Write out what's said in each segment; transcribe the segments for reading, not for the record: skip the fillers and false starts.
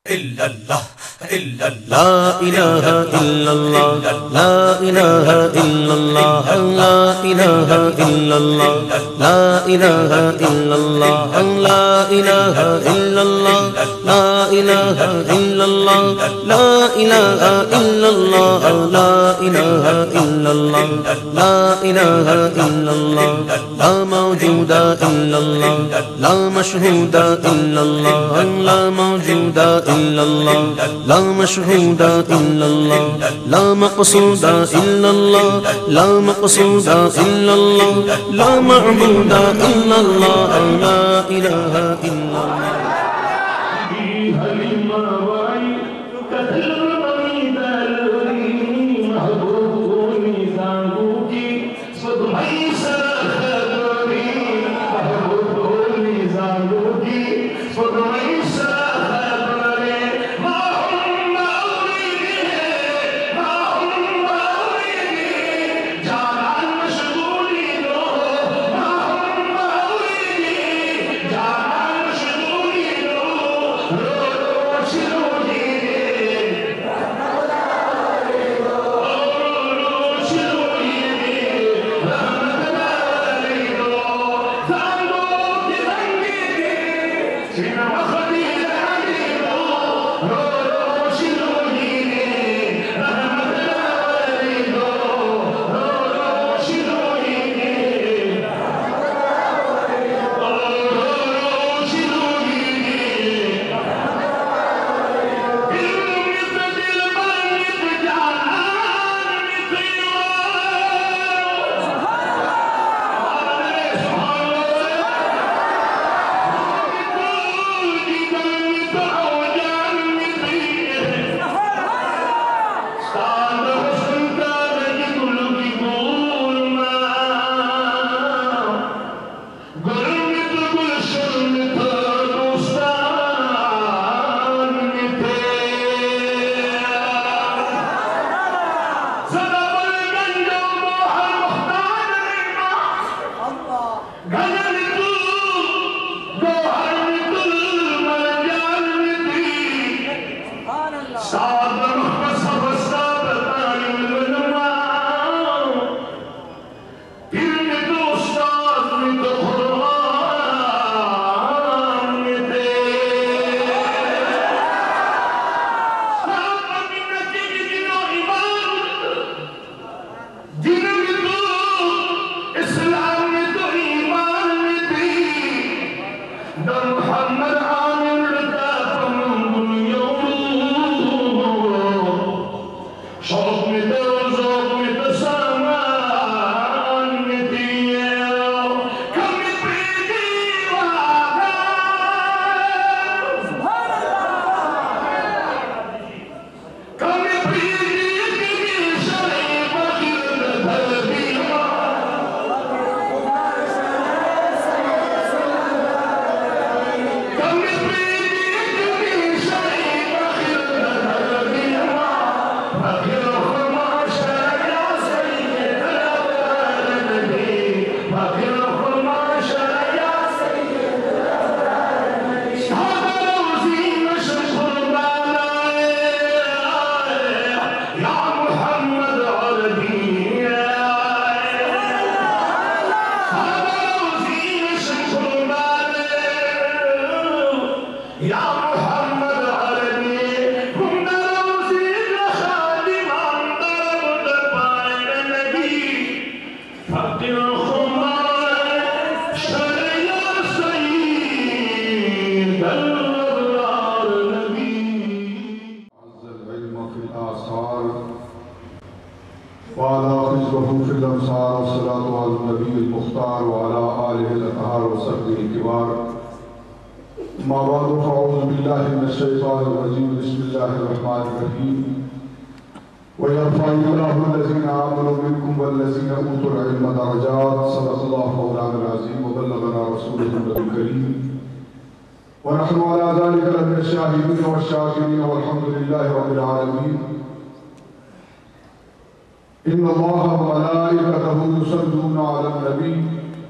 इल्लल्लाह ला इलाहा इल्लल्लाह ला इलाहा इल्लल्लाह ला इलाहा इल्लल्लाह ला इलाहा इल्लल्लाह ला इलाहा इल्लल्लाह ला इलाहा इल्लल्लाह ला इलाहा इल्लल्लाह ला इलाहा इल्लल्लाह ला इलाहा इल्लल्लाह ला मौजूदा इल्लल्लाह ला मशहूदा इल्लल्लाह ला मौजूदा इल्लल्लाह ला मशहूदा इल्लल्लाह ला मक़सूदा इल्लल्लाह ला मक़सूदा इल्लल्लाह ला मअबूदा इल्लल्लाह ला इलाहा इल्लल्लाह।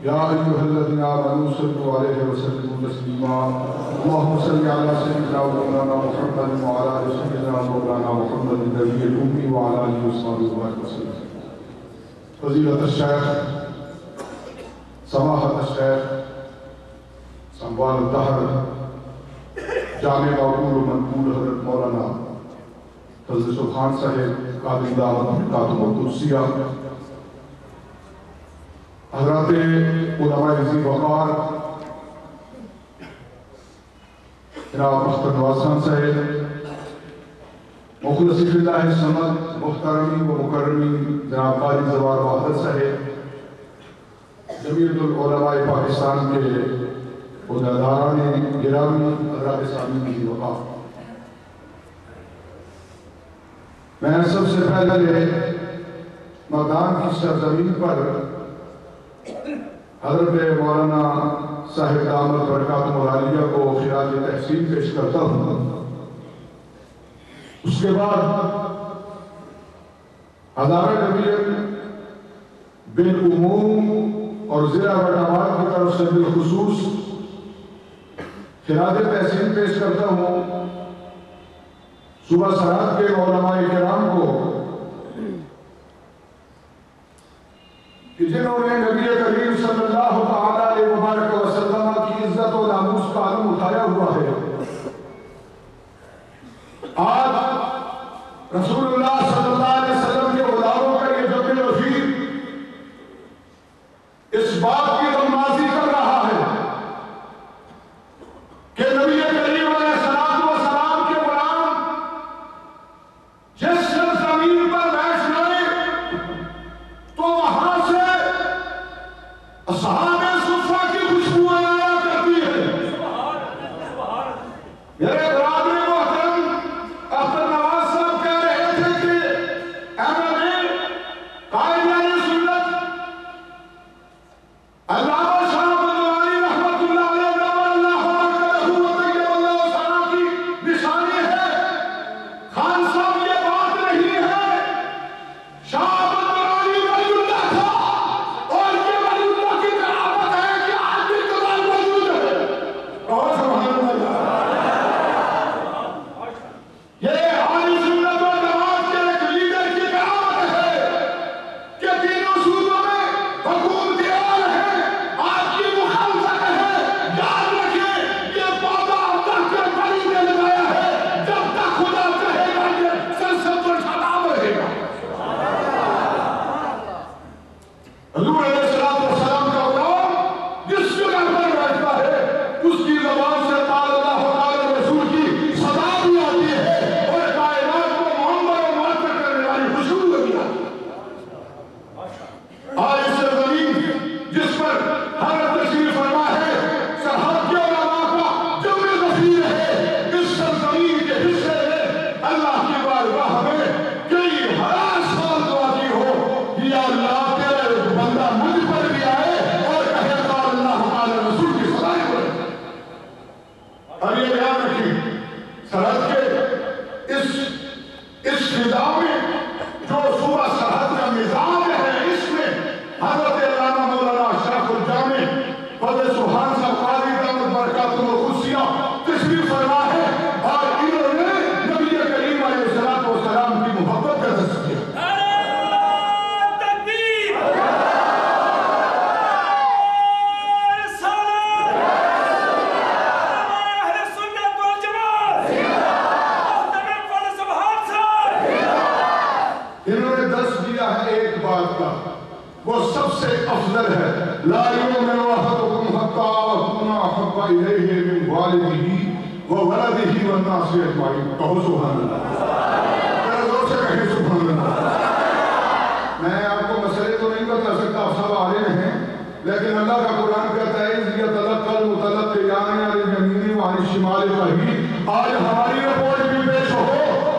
या अय्युहल्लज़ीना आमनू सल्लु अलैहि व सल्लिमू तस्लीमा अल्लाहुम्मा सल्लि अला सय्यिदिना व मौलाना मुहम्मद व अला आलि सय्यिदिना मौलाना मुहम्मद नबिय्यिल उम्मी व अला आलिहि व सहाबिहि वसल्लम। फज़ीलत शेख समाहत शेख संवाल दहर जामे मक़बूल मनकूल हज़रत मौलाना फज़ल सुभान साहिब कादिम दावत कातुम कुदसिया हज़रत उलमाए ज़ी वक़ार जनाब मुख्तर नवाज़ खान साहिब मुखलिस फिल्लाह समद मुहतरमी व मुकर्रमी जनाब क़ाज़ी ज़वार वाहिद साहिब जमीयतुल उलमाए पाकिस्तान के उहदेदारान गिरामी हज़रात सामीन की वक़ार। मैं सबसे पहले मकान की सरजमीन पर हज़रत मौलाना साहिब दामत बरकातुहुल आलिया को खिराज तहसीन पेश करता हूँ। उसके बाद हज़ारे नबीयत बिल उमूम और ज़िला बटावाल की तरफ से बिलखुसूस खिराज तहसीन पेश करता हूँ सुबह सरात के उलमाए किराम को कि जिन्होंने नबी करीम सल्लल्लाहु अलैहि वसल्लम की इज्जत और नामूस का आलम उठाया हुआ है। आज रसूलुल्लाह सल्लल्लाहु अलैहि वसल्लम के गुलामों का ये जब्र रफीक इस बात की दमबाजी कर रहा है कि नबी करीम अलैहिस्सलाम के गुलाम जिस जमीन पर बैठ गए तो वहां से असहाबे सुफ़ा की खुशबू आया करती है। मेरे बरादरी मोहतरम अख्तर नवाज साहब कह रहे थे कि एमएलए कायदाए सुन्नत अल्लामा शाह अब्दुल रहमतुल्लाह अलैह की निशानी है। खान साहब ये बात नहीं है, शाह वो सबसे अफजल है। ला युमिनु अहदुकुम हत्ता अकूना अहब्बा इलैहि मिन वालिदिही व वलदिही वन नासि अजमाइन। कहो सुभान अल्लाह। जरा जोर से कहें सुभान अल्लाह। मैं आपको मसले तो नहीं बता सकता, आप सब आलिम हैं, लेकिन अल्लाह का कुरान कहता है यतलक्कल मुतलक्कियान अनिल यमीनी व अनिश शिमाल कहीन। आज हमारी रिपोर्ट भी पेश हो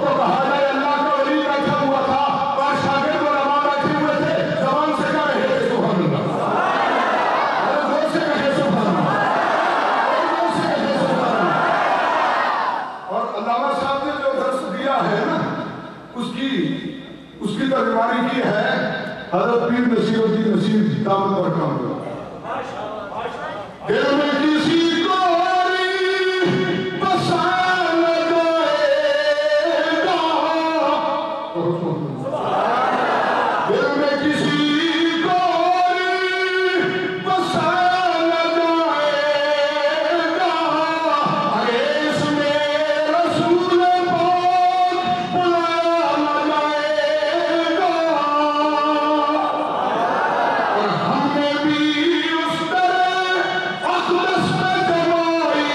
तो कहा जाए अल्लाह का वली बैठा हुआ था और शागिर्द उलमा बैठे हुए थे, ज़बान से कह रहे थे सुभान अल्लाह। जोर से कहे सुभान अल्लाह, जोर से कहे सुभान अल्लाह। और अल्लामा साहब ने जो दर्स दिया है ना, उसकी तर्जुमानी की है हज़रत पीर नसीरुद्दीन नसीर दामत बरकातुहू। दिल में किसी को बसा न जाएगा, दिल में किसी को बसा न जाएगा, अरे इसमें रसूल पाक बुलाया न जाएगा। और हमें भी उस तरह अक़दस में जमाई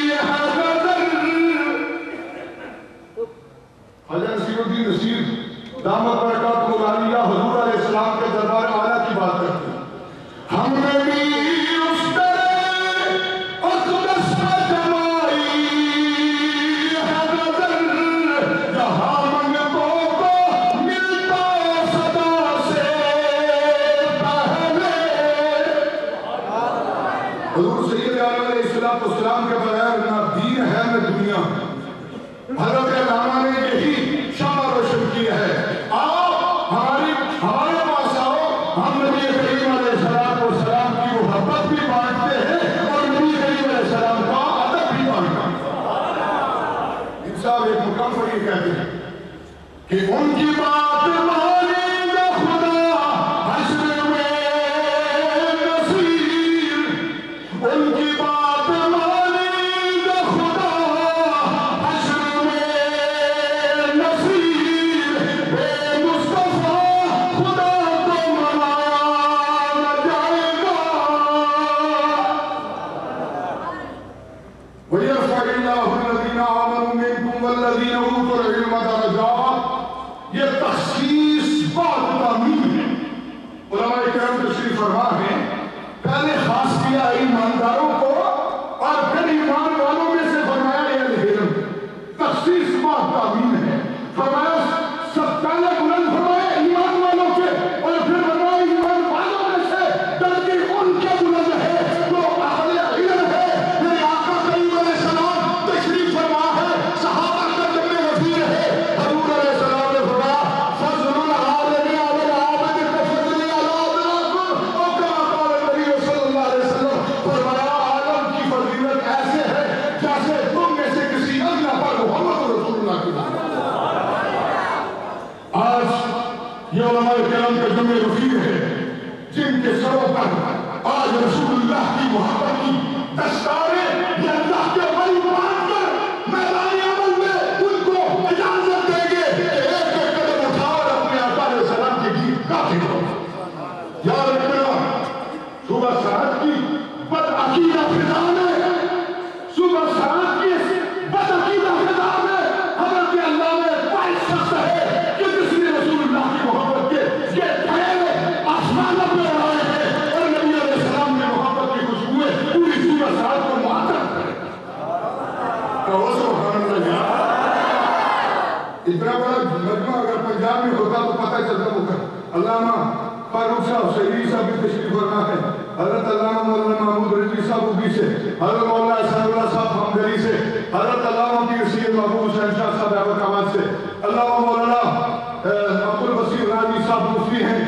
है नज़र। हज़रत नसीरुद्दीन नसीर दामत बरकातुहु आलिया हुज़ूर अलैहिस्सलाम के दरबार आला की बात करते हैं। हमने भी उस तरह अक़दस में जमाई है नज़र, जहाँ मंगतों को मिलता सदा से पहले। हुज़ूर सैयद आलम अलैहिस्सलाम के बगैर ना दीन है न दुनिया। हज़रत अल्लामा ने यही शान रोशन की है। आओ हमारे पास आओ, हम नबी करीम अलैहिस्सलाम की मोहब्बत भी बांटते हैं और नबी करीम अलैहिस्सलाम का अदब भी बांटते हैं। इंसाफ एक मुकाम पर ये कहते हैं कि उनकी बात मानेगा खुदा हश्र में नसीर, उनकी बात मानेगा खुदा हश्र में नसीर, बे मुस्तफा खुदा को मनाया न जाएगा। वयरफ़इल्लाहु अल्लज़ीना आमनू मिनकुम वल्लज़ीना ऊतुल इल्म दरजात, ये तख़सीस बाद तामीम है। उलमाए किराम तशरीफ़ फरमा है, पहले खास किया ईमानदारों को और फिर ईमान वालों में से फरमाया अहले इल्म। तख़सीस बाद तामीम है। फरमाया सब पहले बुलंद फरमाया ईमान वालों के और फिर फरमाया ईमान वालों में से तरतीब उनके बुलंद है जो अहले इल्म है। मेरे आका करीम अलैहिस्सलाम तशरीफ फरमा है, सहाबा का जन्म वज़ीर है। हुज़ूर अलैहिस्सलाम ने फरमाया फज़लुल आलिम अल आबिद कफ़ज़ली अला अदराकुम, और कमा क़ाल नबी सल्लल्लाहु अलैहि वसल्लम, फरमाया आलम की फजीलत ऐसे है जैसे तुम में से किसी अल्लाह पर मोहम्मद रसूलुल्लाह की बात। आज ये उलमाए किराम के जुम्मे वज़ीर है जिनके सरों पर आज रसूलुल्लाह की मोहब्बत की दस्तारें ये अल्लाह के वली बांधकर मैदान अमल में उनको इजाजत देंगे कि एक एक कदम उठा और अपने आका अलैहिस्सलाम के गीत गाते रहो। याद रखना, सुबह सात की बदअकीदा फिजा में, सुबह सात की बदअकीदा फिजा में हज़रत अल्लाह में कोई शख्स है कि जिसने रसूलुल्लाह की मोहब्बत के ये ठहरे आसमानों पे उड़ाए हैं और नबी अलैहिस्सलाम ने मोहब्बत की खुशबुएं पूरी सुबह सात को मुअत्तर करें। इतना बड़ा मजमा अगर पंजाब में होता तो पता चलता वो कर। अल्लामा फारूक साहब शहीदी साहब भी तशरीफ फरमा है, हजरत अल्लामा मौलाना महमूद रिजवी साहब उबी से, हजरत मौलाना अहसानुल्लाह साहब हमदली से, हजरत अल्लामा पीर सैयद महबूब हुसैन शाह साहब अहमदाबाद से, अल्लामा मौलाना अब्दुल बसीर राजी साहब मुफ्ती हैं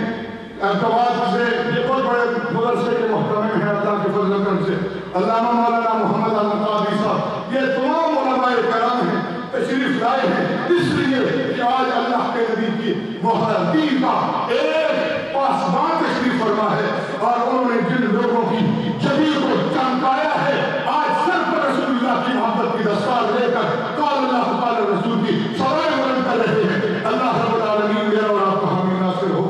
अहमदाबाद से, ये बहुत बड़े मदरसे के मोहतरम हैं अल्लाह के फजल करम से, अल्लामा मौलाना मोहम्मद अल कादी साहब, ये तमाम उलमाए किराम हैं तशरीफ लाए हैं इसलिए कि आज अल्लाह के नबी की मोहब्बत का एक पासबान तशरीफ फरमा है और उन्होंने जिन लोगों की जमीन को चमकाया है आज सर पर रसूलुल्लाह की मोहब्बत की दस्तार लेकर क़ाल अल्लाह क़ाल रसूल की सवाए बुलंद कर रहे हैं। अल्लाह रब्बुल आलमीन मेरा और आपका हामी नासिर हो।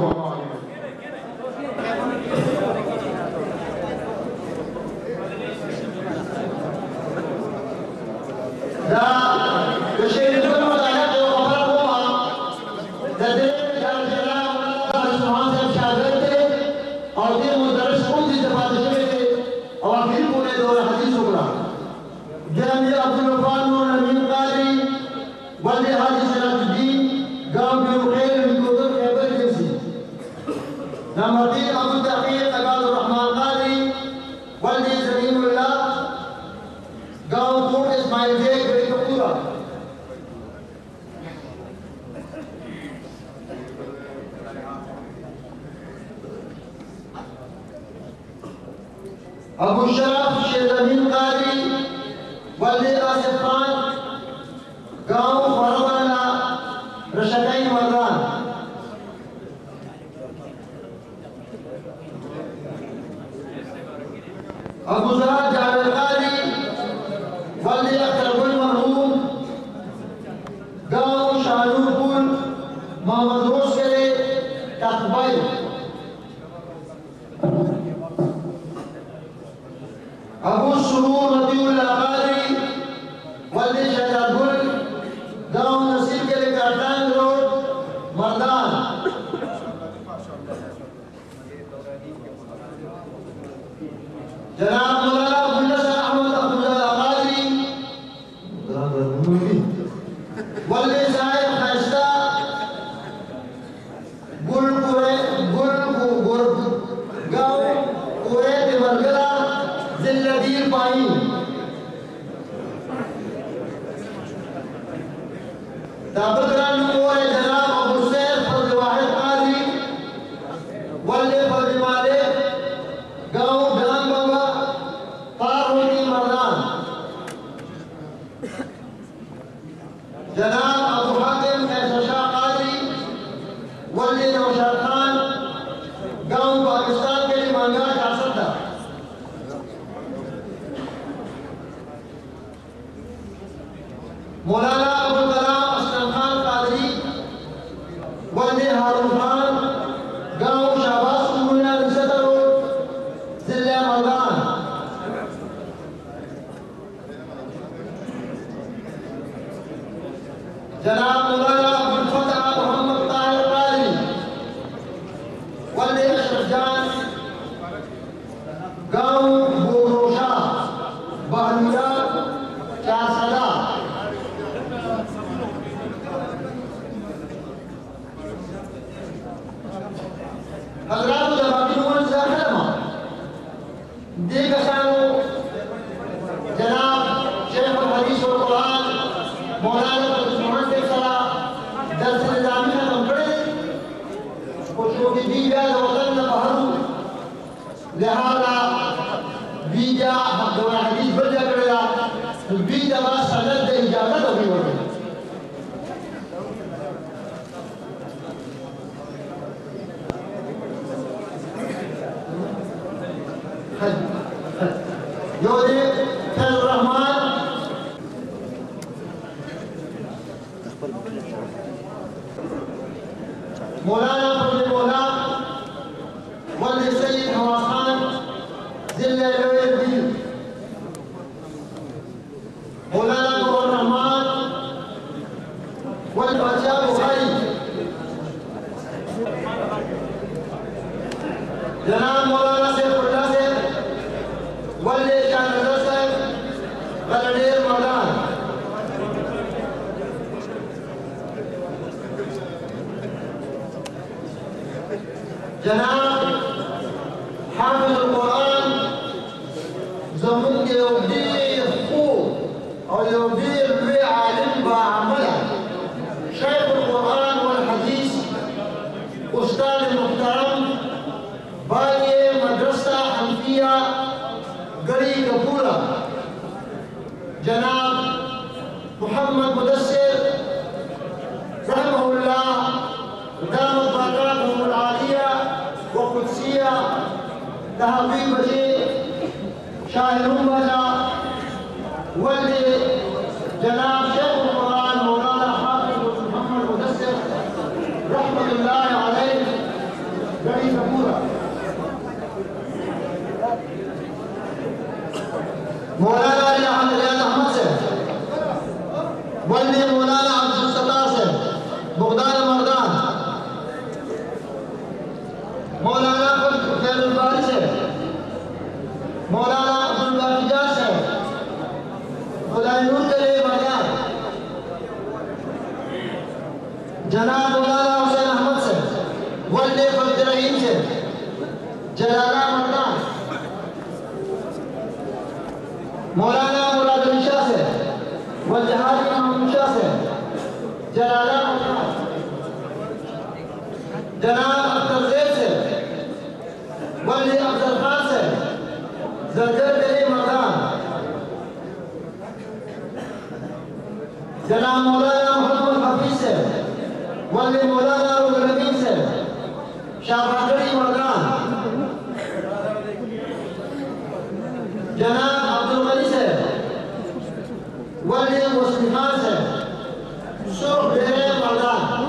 अबू शरफ शेरज़मीन कारी वल्द आसिफ खान गांव फरवाना रशदाई मर्दान। अबू ज़रा जावेद कारी वल्द अख्तर गुल मरहूम गांव शाहनूरपुर मोहम्मद रोज के लिए तकबाई। अबू सुरूर रबीउल्लाह कारी वल्द शहजाद गुल गांव नसीब के लिए काटांग रोड मर्दान। जनाब मौलाना मुन्नसर अहमद अब्दुल्ला कारी वल्द साहिब खैस्ता गांव कोरे देवरगला जिल्लदीर पाई। ताबतरान मोरे जनाब अबू सैफ फर्द वाहिद कारी वल्द फर्द मालिक गांव डांग बाबा पारोटी मर्दान। जनाब अबू हातिम फैसल शाह कारी वल्द नौशाद खान गांव पाकिस्तान के लिए मांगा जा सकता। मौलाना अबुल कलाम असलम खान कादरी वल्द हारून खान गांव शाहबाज कुमिया रिसत रोड जिला मर्दान। जनाब मौलाना अब्दुल फतह मोहम्मद ताहिर कारी वल्द अशरफ जान गांव बोरोशा बहरिया चासदा। हजरात जमातीन ज़ाहिरमा देगसानो जनाब शेख हदीस और कुरान मौलाना मोहम्मद सला दर्स निजामी का नंबरे कुछ भी दीगा वतन न बहरू लिहाजा बीजा हम हदीस बजा करेगा बीजा बा सनद दे इजाजत होगी होगी। योदे फैज़ुर रहमान मौलाना फजल मौला वल्द सैयद नवाज खान जिला लोहरदीन। मौलाना नूरुर रहमान वल्द बादशाह बुखारी। जनाब मौलाना सैफुल्लाह से वल्द शाहनजर साहब गलडेर मर्दान। जनाब हाफिज़ुल कुरान ज़मीन के उद्दीर खूब और उद्दीर वे आलिम बाअमल शेखुल कुरान वल हदीस उस्ताद मुहतरम बानिए मदरसा हनफिया गड़ी कपूरा जनाब मोहम्मद मुदस्सिर रहमहुल्लाह दामत बरकातुहुल आलिया व कुद्सिया तहवील बजे शाहिरुम बाजा वल्द जनाब शेखुल कुरान मौलाना हाफिज़ मोहम्मद मुदस्सिर रहमतुल्लाह अलैह गड़ी कपूरा। मौलाना अहमद से वल्द मौलाना अब्दुल सत्तार से बुगदार मर्दान। मौलाना फैजुल बारी से मौलाना अब्दुल बाकी से खुदाई नूर के लिए मर्दान। जनाब मौलाना हुसैन अहमद से वल्द फजल रहीम से जलाला मर्दान। मौलाना मुराद अली शाह से वल्द हाजी महमूद शाह से जलाला मर्दान। जनाब अख्तर ज़ैद से वल्द अफजल खान से जर्जर तेरे मकान जनाब मौलाना मोहम्मद हफीज से वली मौलाना रुल से शाहबागड़ी मकान जनाब अब्दुल गनी से वली मुस्लिमान से सुर्ख डेरे मकान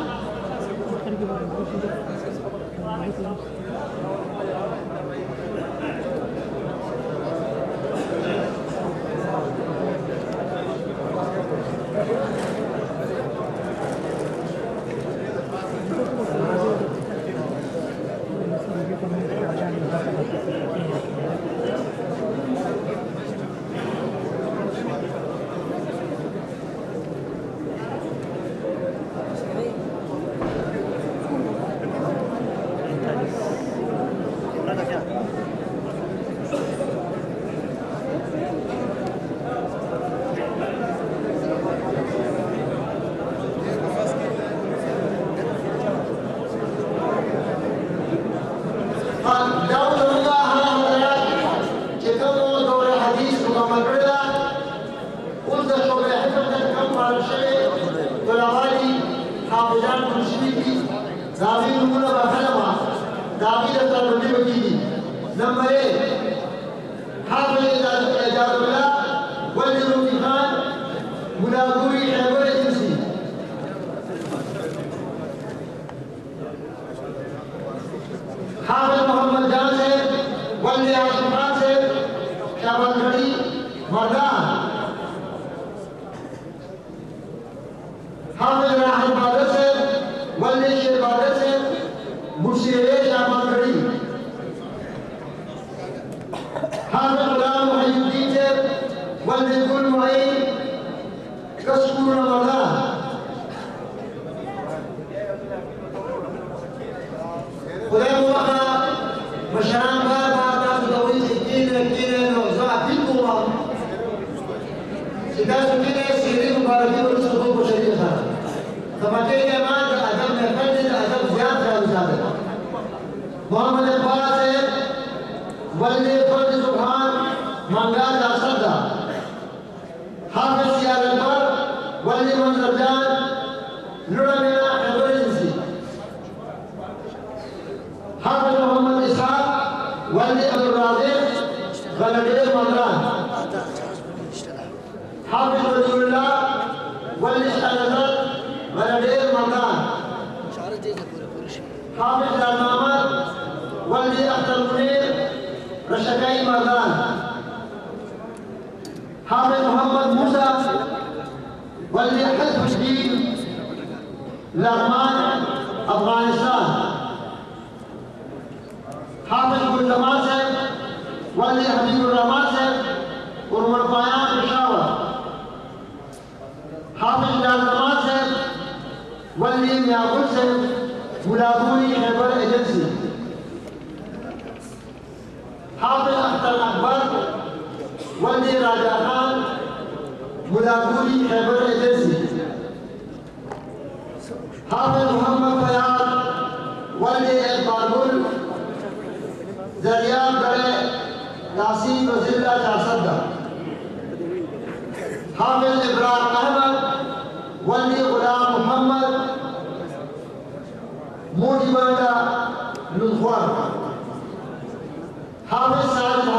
हाफिज